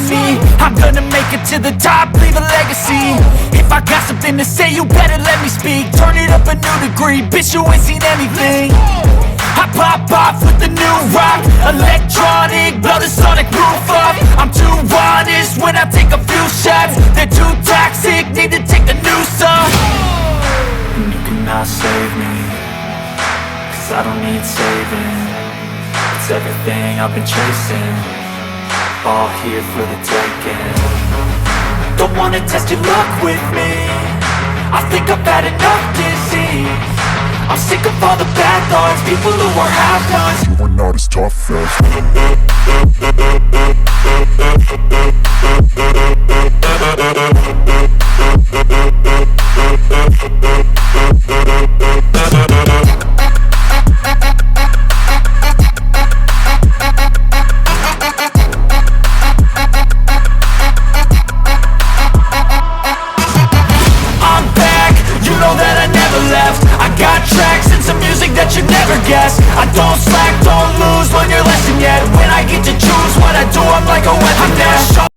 me. I'm gonna make it to the top, leave a legacy. If I got something to say, you better let me speak. Turn it up a new degree, bitch, you ain't seen anything. I pop off with the new rock, electronic, blow the sonic roof up. I'm too honest when I take a few shots. They're too toxic, need to take the noose off. And you cannot save me, cause I don't need saving. It's everything I've been chasing, all here for the taking. Don't wanna test your luck with me, I think I've had enough disease. I'm sick of all the bad thoughts, people who are half-nots. You are not as tough as I'm back, you know that I never left. I got tracks and some music that you never guessed. I don't slack, don't lose, learn your lesson yet. When I get to choose what I do, I'm like a weapon.